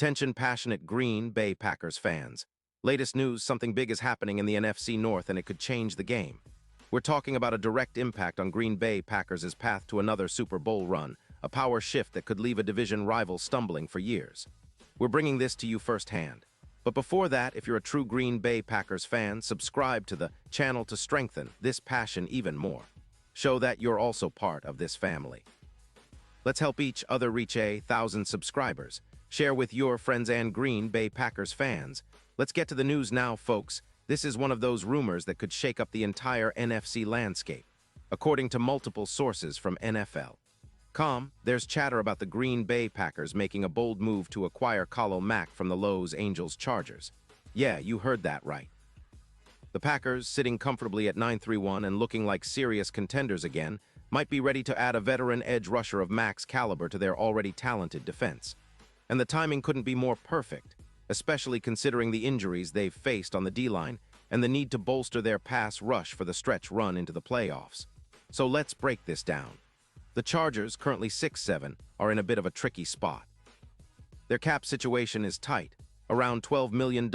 Attention passionate Green Bay Packers fans. Latest news, something big is happening in the NFC North and it could change the game. We're talking about a direct impact on Green Bay Packers' path to another Super Bowl run, a power shift that could leave a division rival stumbling for years. We're bringing this to you firsthand. But before that, if you're a true Green Bay Packers fan, subscribe to the channel to strengthen this passion even more. Show that you're also part of this family. Let's help each other reach 1,000 subscribers. Share with your friends and Green Bay Packers fans. Let's get to the news now, folks. This is one of those rumors that could shake up the entire NFC landscape. According to multiple sources from NFL.com, there's chatter about the Green Bay Packers making a bold move to acquire Khalil Mack from the Los Angeles Chargers. Yeah, you heard that right. The Packers, sitting comfortably at 9-3-1 and looking like serious contenders again, might be ready to add a veteran edge rusher of Mack's caliber to their already talented defense. And the timing couldn't be more perfect, especially considering the injuries they've faced on the D-line and the need to bolster their pass rush for the stretch run into the playoffs. So let's break this down. The Chargers, currently 6-7, are in a bit of a tricky spot. Their cap situation is tight, around $12 million,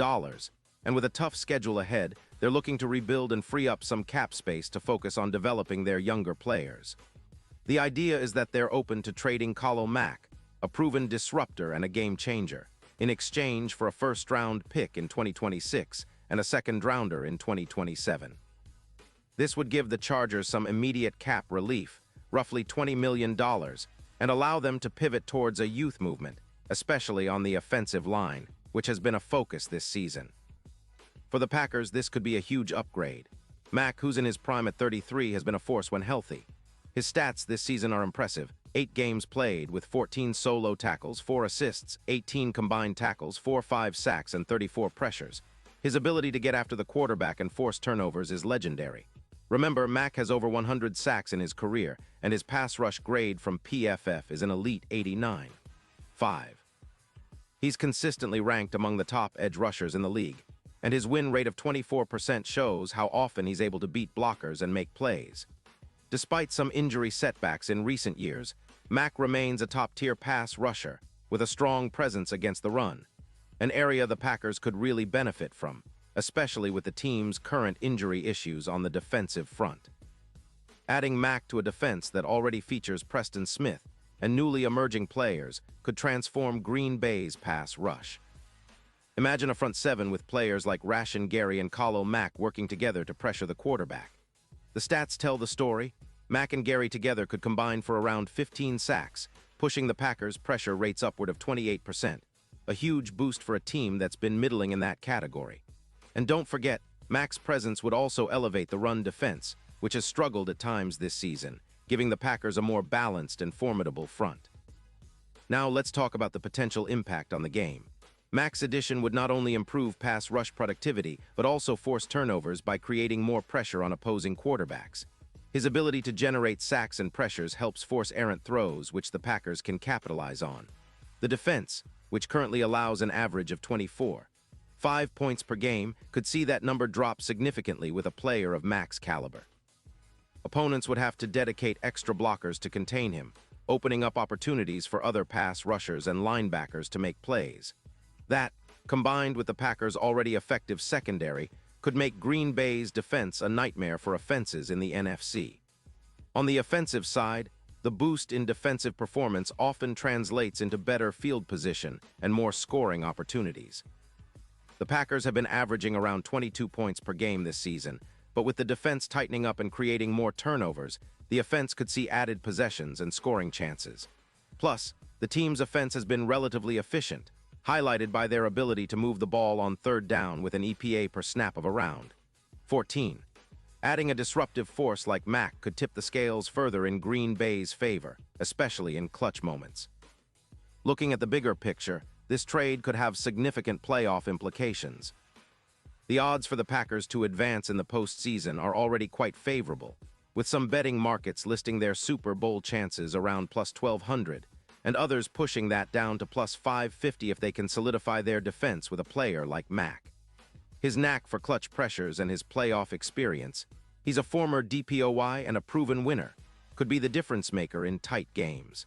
and with a tough schedule ahead, they're looking to rebuild and free up some cap space to focus on developing their younger players. The idea is that they're open to trading Khalil Mack, a proven disruptor and a game-changer, in exchange for a first-round pick in 2026 and a second-rounder in 2027. This would give the Chargers some immediate cap relief, roughly $20 million, and allow them to pivot towards a youth movement, especially on the offensive line, which has been a focus this season. For the Packers, this could be a huge upgrade. Mack, who's in his prime at 33, has been a force when healthy. His stats this season are impressive. 8 games played with 14 solo tackles, 4 assists, 18 combined tackles, 4-5 sacks, and 34 pressures. His ability to get after the quarterback and force turnovers is legendary. Remember, Mack has over 100 sacks in his career, and his pass rush grade from PFF is an elite 89.5. He's consistently ranked among the top edge rushers in the league, and his win rate of 24% shows how often he's able to beat blockers and make plays. Despite some injury setbacks in recent years, Mack remains a top-tier pass rusher with a strong presence against the run, an area the Packers could really benefit from, especially with the team's current injury issues on the defensive front. Adding Mack to a defense that already features Preston Smith and newly emerging players could transform Green Bay's pass rush. Imagine a front seven with players like Rashan Gary and Khalil Mack working together to pressure the quarterback. The stats tell the story. Mack and Gary together could combine for around 15 sacks, pushing the Packers' pressure rates upward of 28%, a huge boost for a team that's been middling in that category. And don't forget, Mack's presence would also elevate the run defense, which has struggled at times this season, giving the Packers a more balanced and formidable front. Now let's talk about the potential impact on the game. Mack's addition would not only improve pass rush productivity, but also force turnovers by creating more pressure on opposing quarterbacks. His ability to generate sacks and pressures helps force errant throws, which the Packers can capitalize on. The defense, which currently allows an average of 24.5 points per game, could see that number drop significantly with a player of Mack's caliber. Opponents would have to dedicate extra blockers to contain him, opening up opportunities for other pass rushers and linebackers to make plays. That, combined with the Packers' already effective secondary, could make Green Bay's defense a nightmare for offenses in the NFC. On the offensive side, the boost in defensive performance often translates into better field position and more scoring opportunities. The Packers have been averaging around 22 points per game this season, but with the defense tightening up and creating more turnovers, the offense could see added possessions and scoring chances. Plus, the team's offense has been relatively efficient, highlighted by their ability to move the ball on third down with an EPA per snap of around 14. Adding a disruptive force like Mack could tip the scales further in Green Bay's favor, especially in clutch moments. Looking at the bigger picture, this trade could have significant playoff implications. The odds for the Packers to advance in the postseason are already quite favorable, with some betting markets listing their Super Bowl chances around plus 1,200, and others pushing that down to plus 550 if they can solidify their defense with a player like Mack. His knack for clutch pressures and his playoff experience, he's a former DPOY and a proven winner, could be the difference maker in tight games.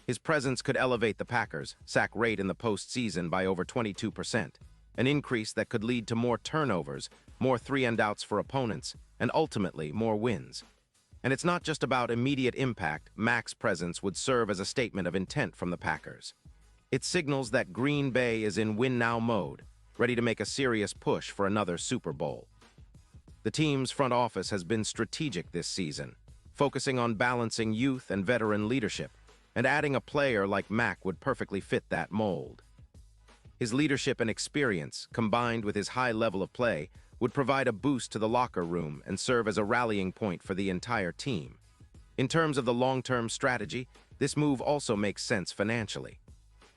His presence could elevate the Packers' sack rate in the postseason by over 22%, an increase that could lead to more turnovers, more three-and-outs for opponents, and ultimately more wins. And it's not just about immediate impact. Mac's presence would serve as a statement of intent from the Packers. It signals that Green Bay is in win-now mode, ready to make a serious push for another Super Bowl. The team's front office has been strategic this season, focusing on balancing youth and veteran leadership, and adding a player like Mac would perfectly fit that mold. His leadership and experience, combined with his high level of play, would provide a boost to the locker room and serve as a rallying point for the entire team. In terms of the long-term strategy, this move also makes sense financially.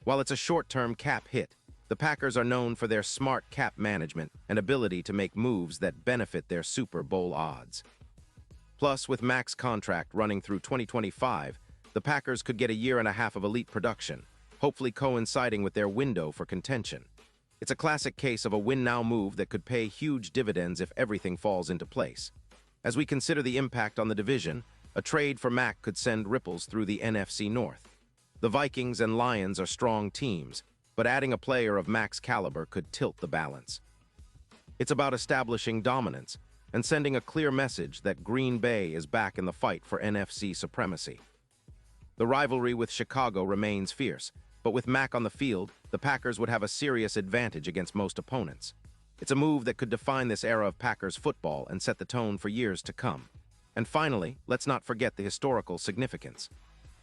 While it's a short-term cap hit, the Packers are known for their smart cap management and ability to make moves that benefit their Super Bowl odds. Plus, with Mac's contract running through 2025, the Packers could get a year and a half of elite production, hopefully coinciding with their window for contention. It's a classic case of a win-now move that could pay huge dividends if everything falls into place. As we consider the impact on the division, a trade for Mac could send ripples through the NFC North. The Vikings and Lions are strong teams, but adding a player of Mac's caliber could tilt the balance. It's about establishing dominance and sending a clear message that Green Bay is back in the fight for NFC supremacy. The rivalry with Chicago remains fierce, but with Mac on the field, the Packers would have a serious advantage against most opponents. It's a move that could define this era of Packers football and set the tone for years to come. And finally, let's not forget the historical significance.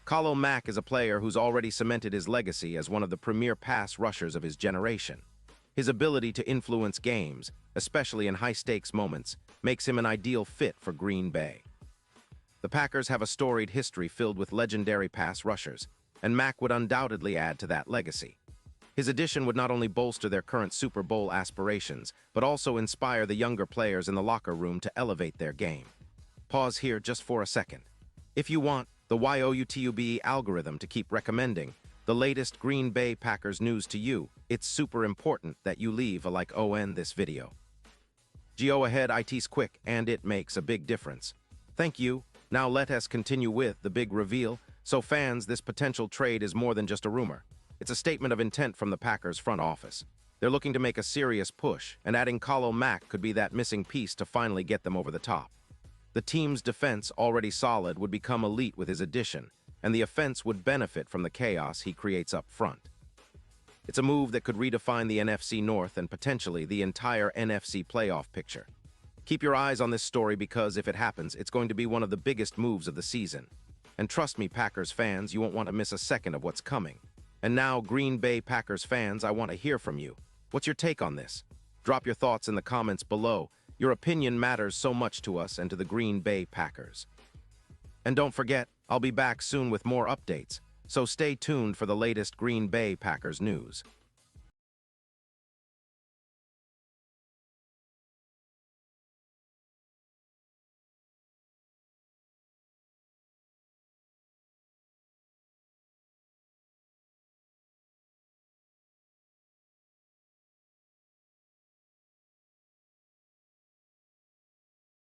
Khalil Mack is a player who's already cemented his legacy as one of the premier pass rushers of his generation. His ability to influence games, especially in high-stakes moments, makes him an ideal fit for Green Bay. The Packers have a storied history filled with legendary pass rushers, and Mack would undoubtedly add to that legacy. His addition would not only bolster their current Super Bowl aspirations, but also inspire the younger players in the locker room to elevate their game. Pause here just for a second. If you want the YouTube algorithm to keep recommending the latest Green Bay Packers news to you, it's super important that you leave a like on this video. Go ahead, it's quick and it makes a big difference. Thank you. Now let us continue with the big reveal. So fans, this potential trade is more than just a rumor. It's a statement of intent from the Packers front office. They're looking to make a serious push, and adding Khalil Mack could be that missing piece to finally get them over the top. The team's defense, already solid, would become elite with his addition, and the offense would benefit from the chaos he creates up front. It's a move that could redefine the NFC North and potentially the entire NFC playoff picture. Keep your eyes on this story because if it happens, it's going to be one of the biggest moves of the season. And trust me, Packers fans, you won't want to miss a second of what's coming. And now, Green Bay Packers fans, I want to hear from you. What's your take on this? Drop your thoughts in the comments below. Your opinion matters so much to us and to the Green Bay Packers. And don't forget, I'll be back soon with more updates, so stay tuned for the latest Green Bay Packers news.